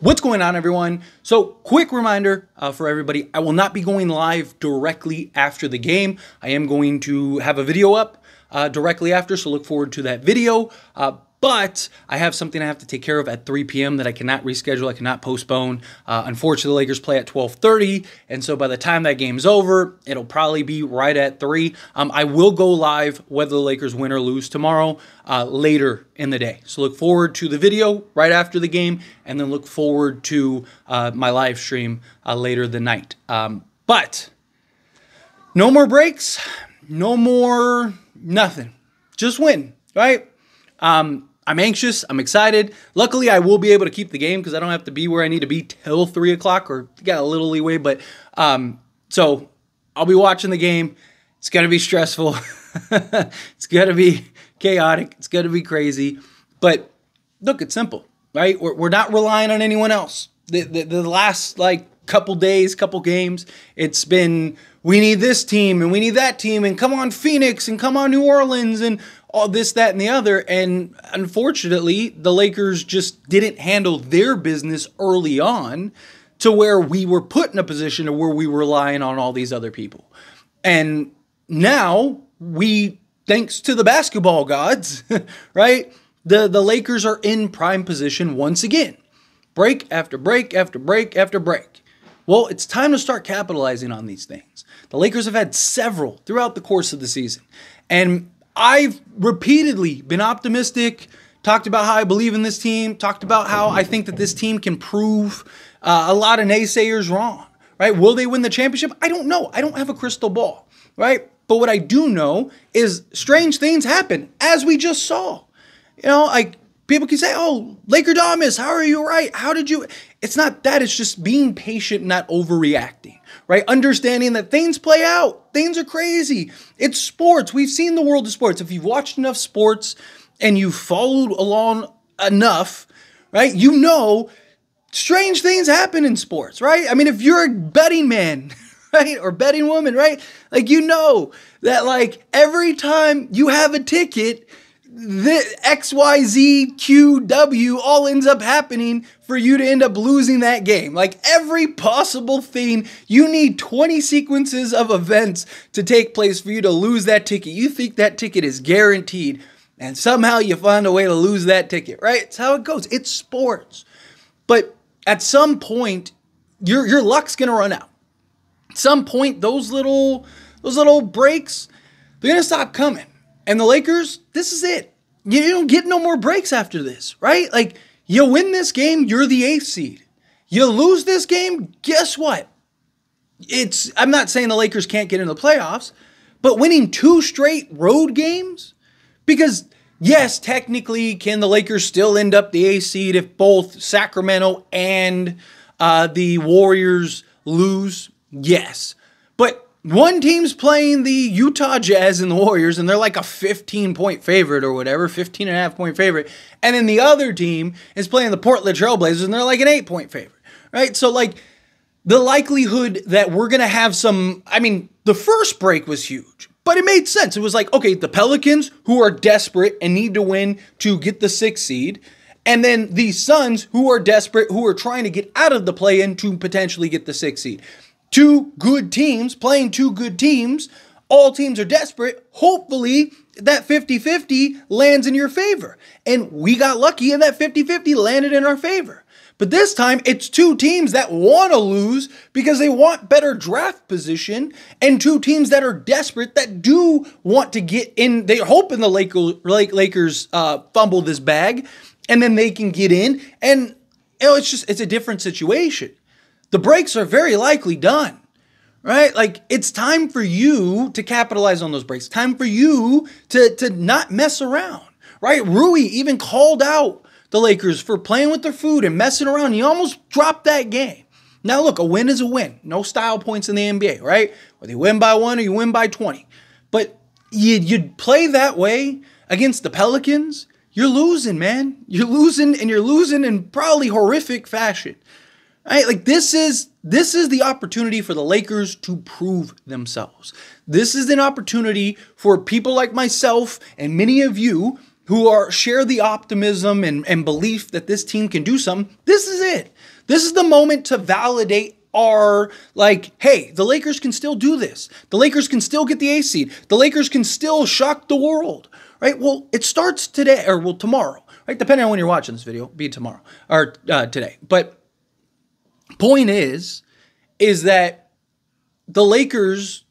What's going on, everyone? So quick reminder for everybody, I will not be going live directly after the game. I am going to have a video up directly after, so look forward to that video. But I have something I have to take care of at 3 p.m. that I cannot reschedule, I cannot postpone. Unfortunately, the Lakers play at 12:30, and so by the time that game's over, it'll probably be right at 3. I will go live whether the Lakers win or lose tomorrow later in the day. So look forward to the video right after the game, and then look forward to my live stream later the night. But no more breaks, no more nothing. Just win, right? I'm anxious. I'm excited. Luckily, I will be able to keep the game because I don't have to be where I need to be till 3 o'clock, or got a little leeway. But so I'll be watching the game. It's going to be stressful. It's going to be chaotic. It's going to be crazy. But look, it's simple, right? We're not relying on anyone else. The last couple days, couple games, it's been we need this team and we need that team and come on Phoenix and come on New Orleans and all this, that, and the other. And unfortunately, the Lakers just didn't handle their business early on to where we were put in a position to where we were relying on all these other people. And now we, thanks to the basketball gods, right? The Lakers are in prime position once again. Break after break after break after break. Well, it's time to start capitalizing on these things. The Lakers have had several throughout the course of the season. And I've repeatedly been optimistic, talked about how I believe in this team, talked about how I think that this team can prove a lot of naysayers wrong, right? Will they win the championship? I don't know. I don't have a crystal ball, right? But what I do know is strange things happen, as we just saw. You know, people can say, oh, Laker Damas, how are you right? How did you? It's not that. It's just being patient, not overreacting, right? Understanding that things play out. Things are crazy. It's sports. We've seen the world of sports. If you've watched enough sports and you've followed along enough, right, you know strange things happen in sports, right? I mean, if you're a betting man, right, or betting woman, right, you know that every time you have a ticket, the XYZQW all ends up happening for you to end up losing that game. Every possible thing, you need 20 sequences of events to take place for you to lose that ticket. You think that ticket is guaranteed, and somehow you find a way to lose that ticket, right? It's how it goes. It's sports. But at some point, your luck's going to run out. At some point, those little breaks, they're going to stop coming. And the Lakers, this is it. You don't get no more breaks after this, right? You win this game, you're the 8th seed. You lose this game, guess what? I'm not saying the Lakers can't get into the playoffs, but winning 2 straight road games? Because, yes, technically, can the Lakers still end up the 8th seed if both Sacramento and the Warriors lose? Yes. But one team's playing the Utah Jazz and the Warriors, and they're like a 15-point favorite or whatever, 15.5-point favorite. And then the other team is playing the Portland Trailblazers, and they're like an 8-point favorite, right? So, the likelihood that we're going to have some, the first break was huge, but it made sense. It was okay, the Pelicans, who are desperate and need to win to get the 6th seed, and then the Suns, who are desperate, who are trying to get out of the play-in to potentially get the 6th seed. 2 good teams playing 2 good teams. All teams are desperate. Hopefully, that 50-50 lands in your favor. And we got lucky and that 50-50 landed in our favor. But this time, it's 2 teams that want to lose because they want better draft position, and 2 teams that are desperate that do want to get in. They're hoping the Lakers fumble this bag, and then they can get in. And it's a different situation. The breaks are very likely done, right? It's time for you to capitalize on those breaks. Time for you to not mess around, right? Rui even called out the Lakers for playing with their food and messing around. He almost dropped that game. Now, look, a win is a win. No style points in the NBA, right? Whether you win by 1 or you win by 20. But you'd play that way against the Pelicans, you're losing, man. You're losing, and you're losing in probably horrific fashion. Right? This is the opportunity for the Lakers to prove themselves. This is an opportunity for people like myself and many of you who share the optimism and belief that this team can do something, this is it. This is the moment to validate our, like, hey, the Lakers can still do this. The Lakers can still get the A seed. The Lakers can still shock the world, right? Well, it starts today, or well, tomorrow, right? Depending on when you're watching this video, be it tomorrow or today. But point is that the Lakers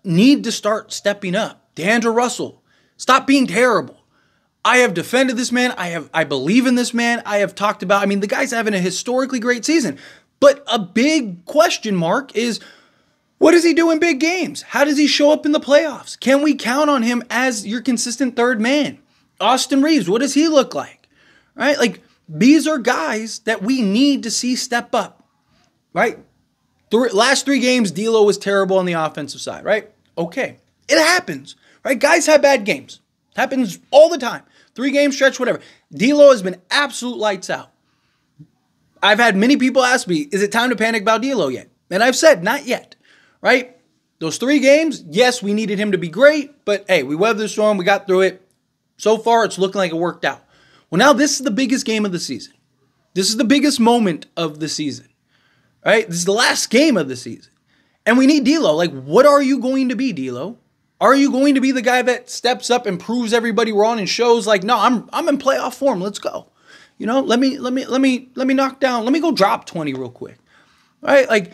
need to start stepping up. D'Angelo Russell, stop being terrible. I have defended this man. I believe in this man. I have talked about, I mean, the guy's having a historically great season. But a big question mark is, what does he do in big games? How does he show up in the playoffs? Can we count on him as your consistent third man? Austin Reeves, what does he look like? Right? Like, these are guys that we need to see step up. Right? Last 3 games, D'Lo was terrible on the offensive side. Right? Okay. It happens. Right? Guys have bad games. Happens all the time. 3-game stretch, whatever. D'Lo has been absolute lights out. I've had many people ask me, is it time to panic about D'Lo yet? And I've said, not yet, right? Those 3 games, yes, we needed him to be great, but hey, we weathered the storm, we got through it. So far, it's looking like it worked out. Well, now this is the biggest game of the season. This is the biggest moment of the season, right? This is the last game of the season. And we need D'Lo. Like, what are you going to be, D'Lo? Are you going to be the guy that steps up and proves everybody wrong and shows like, no, I'm in playoff form, let's go. You know, let me knock down. Let me go drop 20 real quick. Right? Like,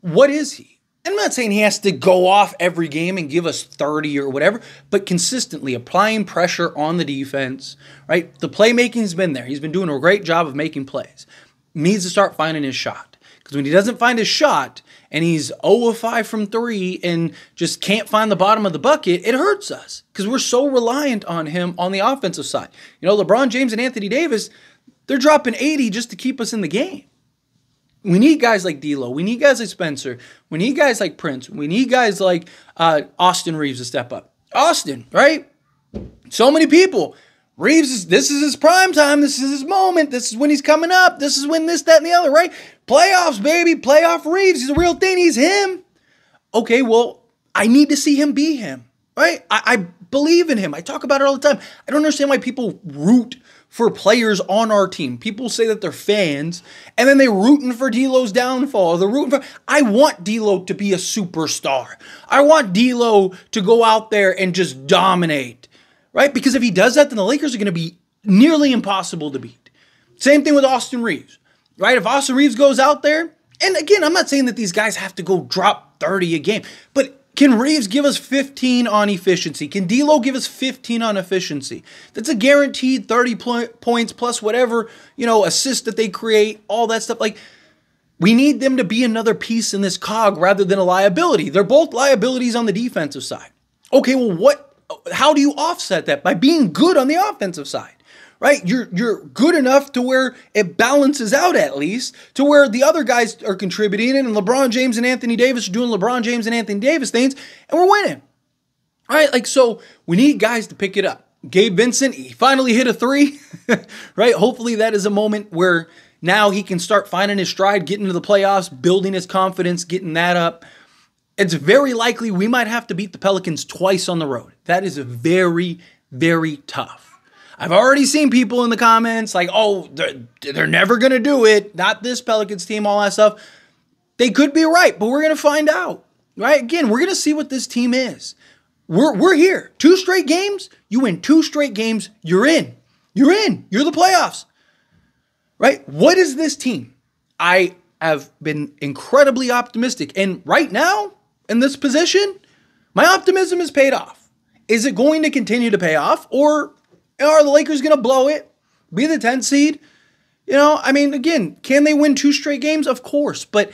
what is he? I'm not saying he has to go off every game and give us 30 or whatever, but consistently applying pressure on the defense, right? The playmaking's been there. He's been doing a great job of making plays. Needs to start finding his shot. Because when he doesn't find his shot and he's 0 of 5 from 3 and just can't find the bottom of the bucket, it hurts us because we're so reliant on him on the offensive side. You know, LeBron James and Anthony Davis, they're dropping 80 just to keep us in the game. We need guys like D'Lo. We need guys like Spencer. We need guys like Prince. We need guys like Austin Reeves to step up. Austin, right? So many people. Reeves, this is his prime time. This is his moment. This is when he's coming up. This is when this, that, and the other, right? Playoffs, baby. Playoff Reeves. He's a real thing. He's him. Okay, well, I need to see him be him, right? I believe in him. I talk about it all the time. I don't understand why people root for players on our team. People say that they're fans, and then they're rooting for D'Lo's downfall. They're rooting for... I want D'Lo to be a superstar. I want D'Lo to go out there and just dominate. Right? Because if he does that, then the Lakers are going to be nearly impossible to beat. Same thing with Austin Reeves. Right? If Austin Reeves goes out there, and again, I'm not saying that these guys have to go drop 30 a game, but can Reeves give us 15 on efficiency? Can D'Lo give us 15 on efficiency? That's a guaranteed 30 points plus whatever, you know, assist that they create, all that stuff. Like, we need them to be another piece in this cog rather than a liability. They're both liabilities on the defensive side. Okay, well, how do you offset that? By being good on the offensive side, right? You're good enough to where it balances out at least, to where the other guys are contributing and LeBron James and Anthony Davis are doing LeBron James and Anthony Davis things, and we're winning. All right, like, so we need guys to pick it up. Gabe Vincent, he finally hit a 3, right? Hopefully that is a moment where now he can start finding his stride, getting into the playoffs, building his confidence, getting that up. It's very likely we might have to beat the Pelicans twice on the road. That is very, very tough. I've already seen people in the comments like, oh, they're never going to do it. Not this Pelicans team, all that stuff. They could be right, but we're going to find out. Right? Again, we're going to see what this team is. We're here. 2 straight games. You win 2 straight games. You're in. You're in. You're the playoffs. Right? What is this team? I have been incredibly optimistic. And right now, in this position, my optimism is paid off. Is it going to continue to pay off? Or are the Lakers going to blow it? Be the 10th seed? You know, I mean, again, can they win 2 straight games? Of course. But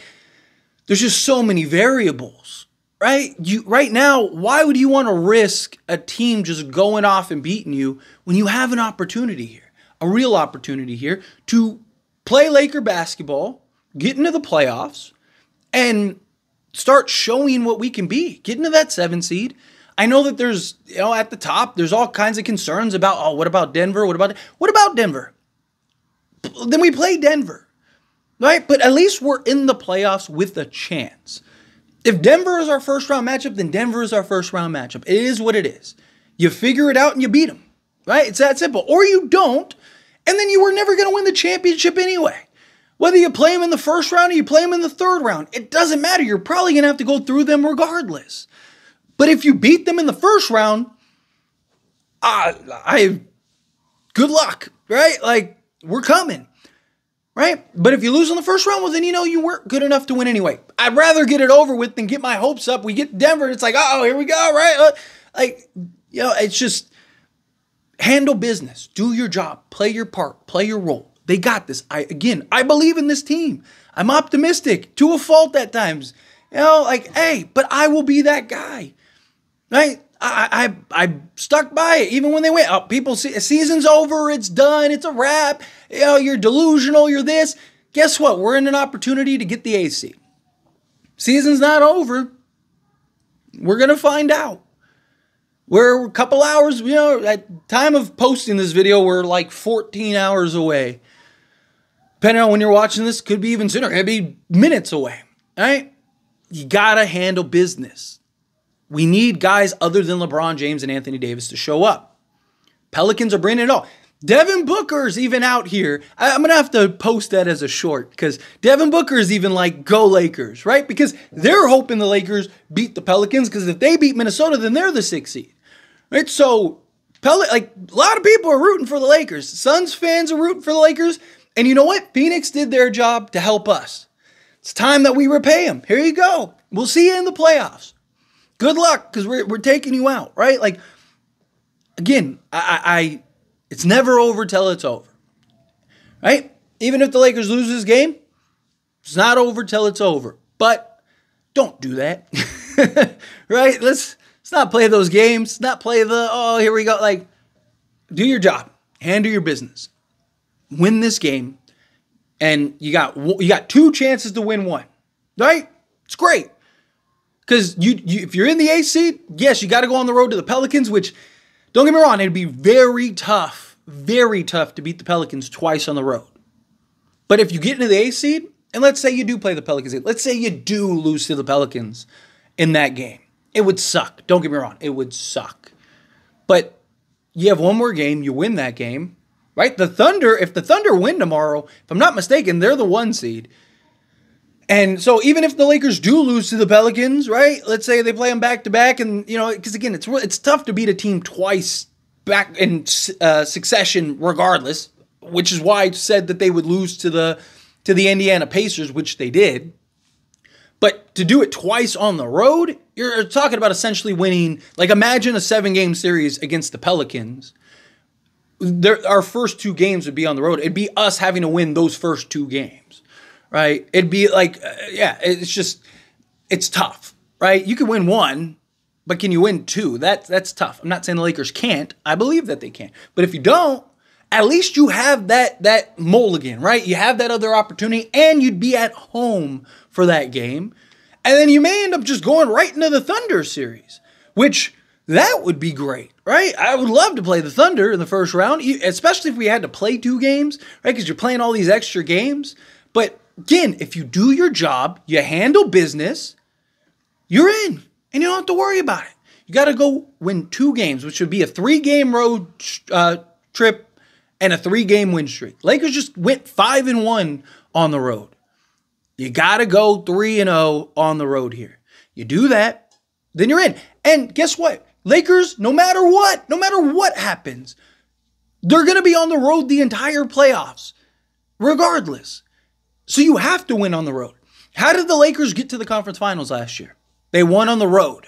there's just so many variables, right? Right now, why would you want to risk a team just going off and beating you when you have an opportunity here? A real opportunity here to play Laker basketball, get into the playoffs, and start showing what we can be. Get into that 7 seed. I know that there's, you know, at the top, there's all kinds of concerns about, oh, what about Denver? What about Denver? Then we play Denver, right? But at least we're in the playoffs with a chance. If Denver is our first round matchup, then Denver is our first round matchup. It is what it is. You figure it out and you beat them. right? It's that simple. Or you don't, and then you were never going to win the championship anyway. Whether you play them in the first round or you play them in the third round, it doesn't matter. You're probably going to have to go through them regardless. But if you beat them in the first round, good luck, right? Like, we're coming, right? But if you lose in the first round, well, then you know you weren't good enough to win anyway. I'd rather get it over with than get my hopes up. We get Denver, and it's like, oh, here we go, right? It's just handle business. Do your job. Play your part. Play your role. They got this. I believe in this team. I'm optimistic to a fault at times. Hey, but I will be that guy, right? I stuck by it even when they went. People see season's over. It's done. It's a wrap. You're delusional. You're this. Guess what? We're in an opportunity to get the AC. Season's not over. We're gonna find out. We're a couple hours. At time of posting this video, we're like 14 hours away. Depending on when you're watching this, could be even sooner. It could be minutes away. All right? You got to handle business. We need guys other than LeBron James and Anthony Davis to show up. Pelicans are bringing it all. Devin Booker's even out here. I'm going to have to post that as a short because Devin Booker is even like, go Lakers, right? Because they're hoping the Lakers beat the Pelicans because if they beat Minnesota, then they're the 6th seed. Right? So, a lot of people are rooting for the Lakers. Suns fans are rooting for the Lakers. And you know what? Phoenix did their job to help us. It's time that we repay them. Here you go. We'll see you in the playoffs. Good luck, because we're taking you out, right? Like, again, it's never over till it's over, right? Even if the Lakers lose this game, it's not over till it's over. But don't do that, right? Let's not play those games. Let's not play here we go. Like, do your job. Handle your business. Win this game, and you got 2 chances to win one, right? It's great. Because if you're in the 8th seed, yes, you got to go on the road to the Pelicans, which, don't get me wrong, it'd be very tough to beat the Pelicans twice on the road. But if you get into the 8th seed, and let's say you do play the Pelicans, let's say you do lose to the Pelicans in that game, it would suck. Don't get me wrong, it would suck. But you have one more game, you win that game, right? If the Thunder win tomorrow, if I'm not mistaken, they're the 1 seed. And so even if the Lakers do lose to the Pelicans, right? Let's say they play them back-to-back and, because again, it's tough to beat a team twice back in succession regardless, which is why I said that they would lose to the Indiana Pacers, which they did. But to do it twice on the road, you're talking about essentially winning, like imagine a 7-game series against the Pelicans. Our first 2 games would be on the road. It'd be us having to win those first 2 games, right? It'd be like, it's tough, right? You can win 1, but can you win 2? That's tough. I'm not saying the Lakers can't. I believe that they can. But if you don't, at least you have that mulligan, right? You have that other opportunity, and you'd be at home for that game. And then you may end up just going right into the Thunder series, which that would be great, right? I would love to play the Thunder in the first round, especially if we had to play 2 games, right? Because you're playing all these extra games. But again, if you do your job, you handle business, you're in, and you don't have to worry about it. You got to go win 2 games, which would be a 3-game road trip and a 3-game win streak. Lakers just went 5-1 on the road. You got to go 3-0 on the road here. You do that, then you're in. And guess what? Lakers, no matter what happens, they're going to be on the road the entire playoffs, regardless. So you have to win on the road. How did the Lakers get to the conference finals last year? They won on the road.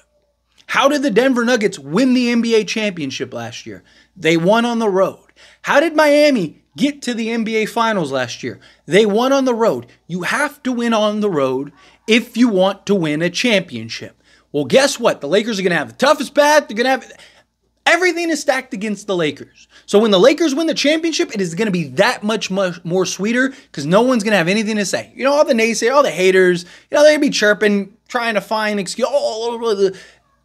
How did the Denver Nuggets win the NBA championship last year? They won on the road. How did Miami get to the NBA finals last year? They won on the road. You have to win on the road if you want to win a championship. Well, guess what? The Lakers are going to have the toughest path. They're going to have everything is stacked against the Lakers. So when the Lakers win the championship, it is going to be that much more sweeter because no one's going to have anything to say. All the naysayers, all the haters, they're going to be chirping, trying to find excuse.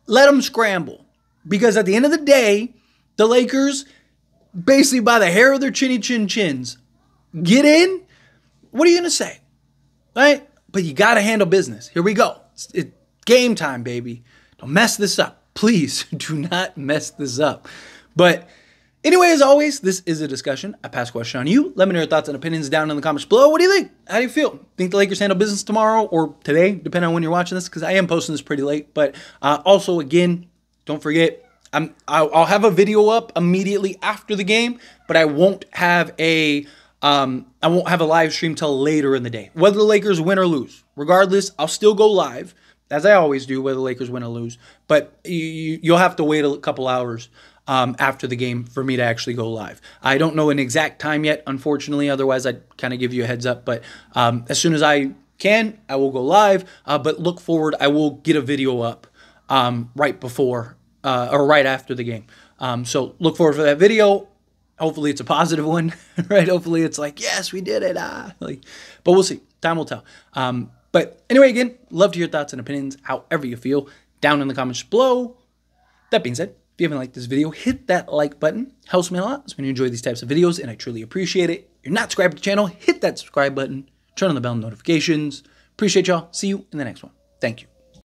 Let them scramble. Because at the end of the day, the Lakers, basically by the hair of their chinny chin chins, get in. What are you going to say? Right? But you got to handle business. Here we go. It's game time, baby. Don't mess this up. Please do not mess this up. But Anyway, as always, this is a discussion. I pass a question on you. Let me know your thoughts and opinions down in the comments below. What do you think? How do you feel? Think the Lakers handle business tomorrow or today, depending on when you're watching this, because I am posting this pretty late. But also, again, don't forget, I'll have a video up immediately after the game, but I won't have a live stream till later in the day. Whether the Lakers win or lose, regardless, I'll still go live, as I always do, whether the Lakers win or lose. But you'll have to wait a couple hours after the game for me to actually go live. I don't know an exact time yet, unfortunately. Otherwise, I'd kind of give you a heads up. But as soon as I can, I will go live. But look forward, I will get a video up right before or right after the game. So look forward for that video. Hopefully it's a positive one, right? Hopefully it's like, yes, we did it. But we'll see. Time will tell. But anyway, again, love to hear thoughts and opinions, however you feel, down in the comments below. That being said, if you haven't liked this video, hit that like button. Helps me a lot. So when you enjoy these types of videos, and I truly appreciate it. If you're not subscribed to the channel, hit that subscribe button. Turn on the bell notifications. Appreciate y'all. See you in the next one. Thank you.